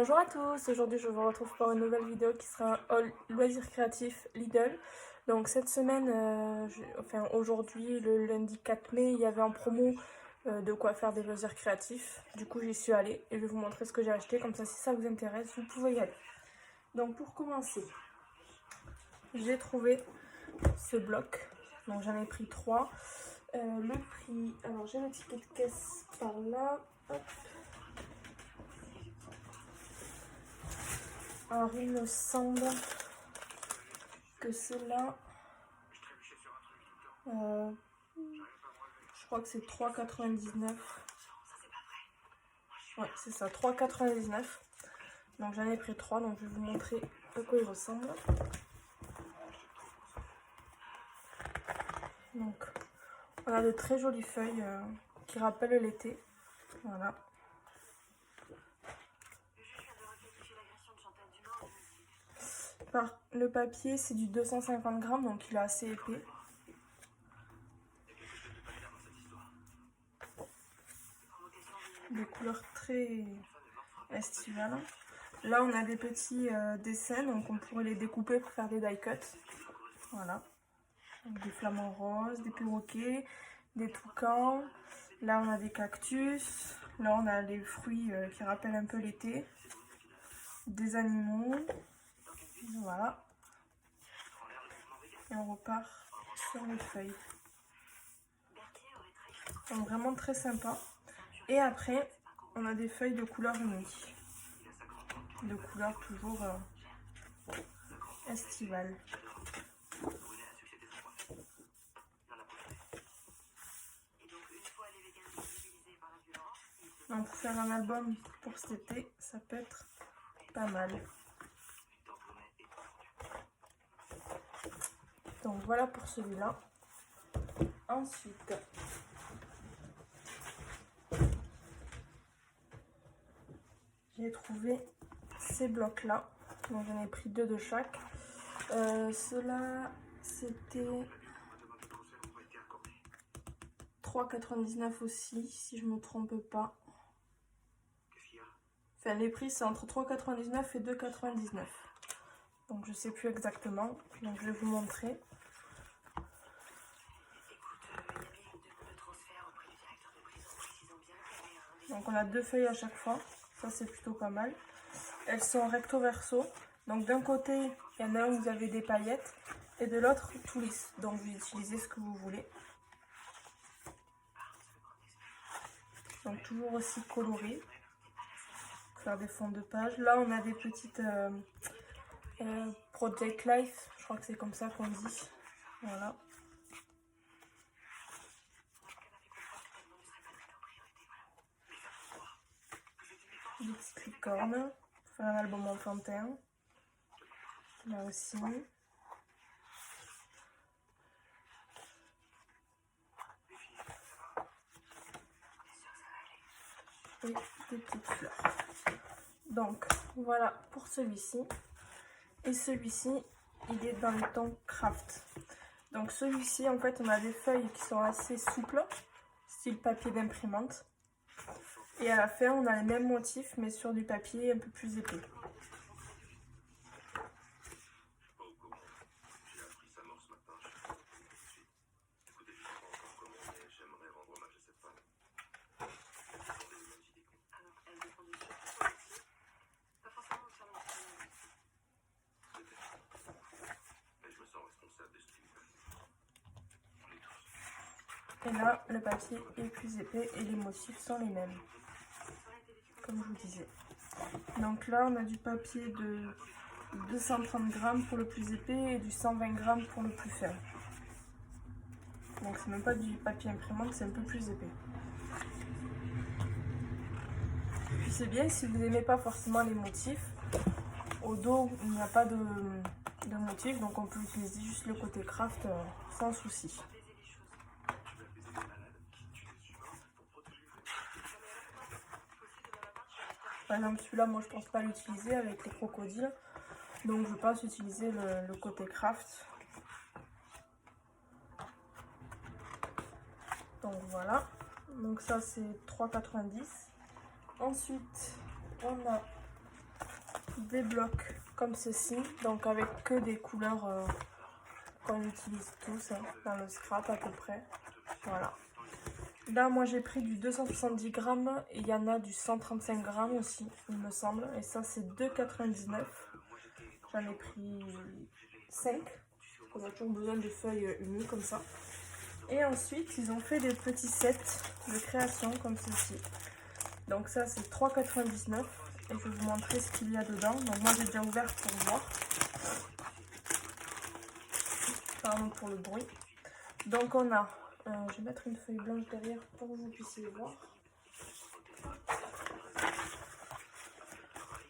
Bonjour à tous, aujourd'hui je vous retrouve pour une nouvelle vidéo qui sera un haul loisirs créatifs Lidl. Donc cette semaine, aujourd'hui le lundi 4 mai, il y avait en promo de quoi faire des loisirs créatifs. Du coup j'y suis allée et je vais vous montrer ce que j'ai acheté, comme ça si ça vous intéresse vous pouvez y aller. Donc pour commencer, j'ai trouvé ce bloc, donc j'en ai pris 3. Le prix, alors j'ai le ticket de caisse par là, hop. Alors il me semble que cela, je crois que c'est 3,99. Ouais, c'est ça, 3,99. Donc j'en ai pris 3, donc je vais vous montrer à quoi il ressemble. Donc on a de très jolies feuilles qui rappellent l'été. Voilà. Le papier c'est du 250 grammes, donc il est assez épais. Des couleurs très estivales. Là on a des petits dessins, donc on pourrait les découper pour faire des die cuts. Voilà. Donc, des flamants roses, des perroquets, des toucans. Là on a des cactus. Là on a les fruits qui rappellent un peu l'été. Des animaux. Voilà. Et on repart sur les feuilles. Donc vraiment très sympa. Et après on a des feuilles de couleur unie. De couleur toujours estivale. Donc pour faire un album pour cet été, ça peut être pas mal. Donc voilà pour celui-là. Ensuite, j'ai trouvé ces blocs-là. Donc j'en ai pris 2 de chaque. Ceux-là, c'était 3,99 aussi, si je me trompe pas. Enfin, les prix, c'est entre 3,99 et 2,99. Donc je sais plus exactement. Donc je vais vous montrer. Donc on a 2 feuilles à chaque fois. Ça c'est plutôt pas mal. Elles sont recto verso. Donc d'un côté, il y en a un où vous avez des paillettes et de l'autre tout lisse. Donc vous utilisez ce que vous voulez. Donc toujours aussi coloré. Faire des fonds de page. Là on a des petites Project Life. Je crois que c'est comme ça qu'on dit. Voilà. Des petites licornes. Faire un album enfantin. Là aussi. Et des petites fleurs. Donc voilà pour celui-ci. Et celui-ci, il est dans le ton craft. Donc celui-ci, en fait, on a des feuilles qui sont assez souples, style papier d'imprimante. Et à la fin, on a les mêmes motifs, mais sur du papier un peu plus épais. Et là, le papier est plus épais et les motifs sont les mêmes, comme je vous disais. Donc là, on a du papier de 230 grammes pour le plus épais et du 120 grammes pour le plus fin. Donc c'est même pas du papier imprimante, c'est un peu plus épais. Puis c'est bien si vous n'aimez pas forcément les motifs. Au dos, il n'y a pas de motif, donc on peut utiliser juste le côté craft sans souci. Par exemple, celui-là, moi je pense pas l'utiliser avec les crocodiles, donc je pense utiliser le côté craft. Donc voilà, donc ça c'est 3,90. Ensuite, on a des blocs comme ceci, donc avec que des couleurs qu'on utilise tous hein, dans le scrap à peu près. Voilà. Là, moi j'ai pris du 270 grammes et il y en a du 135 grammes aussi, il me semble. Et ça, c'est 2,99 €. J'en ai pris 5. On a toujours besoin de feuilles unies comme ça. Et ensuite, ils ont fait des petits sets de création comme ceci. Donc ça, c'est 3,99 € et je vais vous montrer ce qu'il y a dedans. Donc moi, j'ai déjà ouvert pour voir. Pardon pour le bruit. Donc on a, je vais mettre une feuille blanche derrière pour que vous puissiez voir.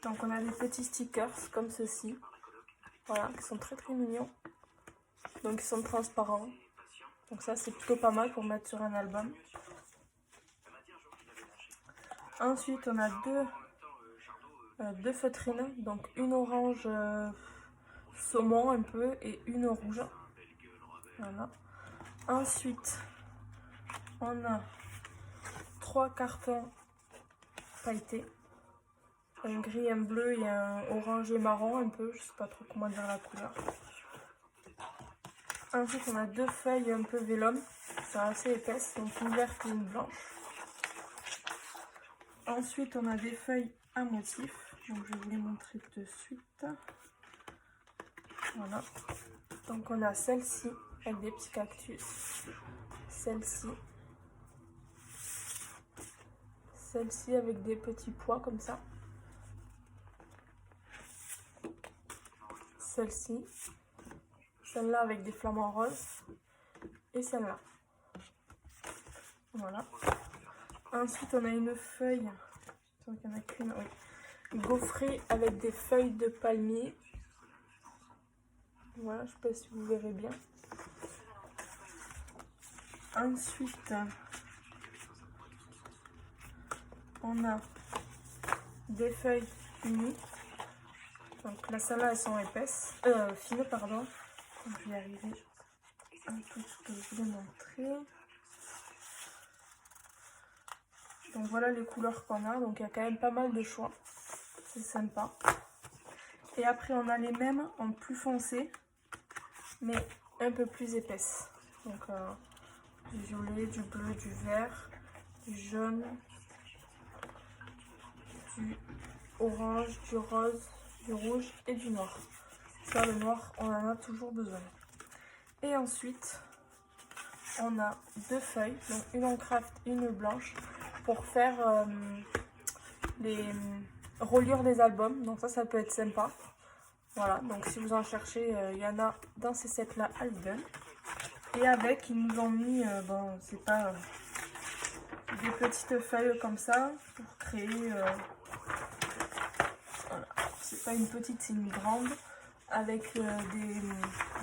Donc on a des petits stickers comme ceci. Voilà, qui sont très très mignons. Donc ils sont transparents. Donc ça, c'est plutôt pas mal pour mettre sur un album. Ensuite, on a deux feutrines. Donc une orange saumon un peu et une rouge. Voilà. Ensuite, on a 3 cartons pailletés. Un gris, un bleu et un orange et marron un peu. Je sais pas trop comment dire la couleur. Ensuite, on a 2 feuilles un peu vélum. C'est assez épaisse, donc une verte et une blanche. Ensuite, on a des feuilles à motif. Donc, je vais vous les montrer de suite. Voilà. Donc, on a celle-ci avec des petits cactus. Celle-ci. Celle-ci avec des petits pois comme ça. Celle-ci. Celle-là avec des flamants roses. Et celle-là. Voilà. Ensuite, on a une feuille. Il y en a qu'une, oui. Gaufrée avec des feuilles de palmier. Voilà, je ne sais pas si vous verrez bien. Ensuite, on a des feuilles unies. Donc là, celles-là, elles sont épaisses. Fines, pardon. Je vais y arriver un peu ce que je voulais montrer. Donc voilà les couleurs qu'on a. Donc il y a quand même pas mal de choix. C'est sympa. Et après, on a les mêmes en plus foncé, mais un peu plus épaisses. Donc du violet, du bleu, du vert, du jaune, du orange, du rose, du rouge et du noir. Ça, le noir, on en a toujours besoin. Et ensuite, on a 2 feuilles, donc une en craft, une blanche, pour faire les reliures des albums. Donc ça peut être sympa. Voilà, donc si vous en cherchez, il y en a dans ces sets-là à Lidl. Et avec, ils nous ont mis, bon, c'est pas des petites feuilles comme ça pour créer. Voilà, c'est pas une petite, c'est une grande, avec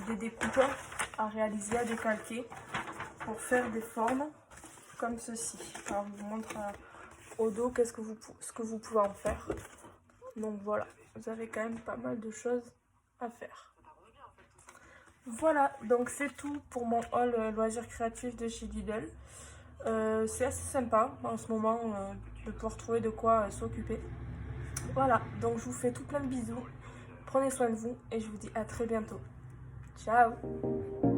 des découpes à réaliser, à décalquer pour faire des formes comme ceci. Alors, je vous montre au dos ce que vous pouvez en faire. Donc voilà, vous avez quand même pas mal de choses à faire. Voilà, donc c'est tout pour mon haul loisirs créatifs de chez Lidl. C'est assez sympa en ce moment de pouvoir trouver de quoi s'occuper. Voilà, donc je vous fais tout plein de bisous. Prenez soin de vous et je vous dis à très bientôt. Ciao!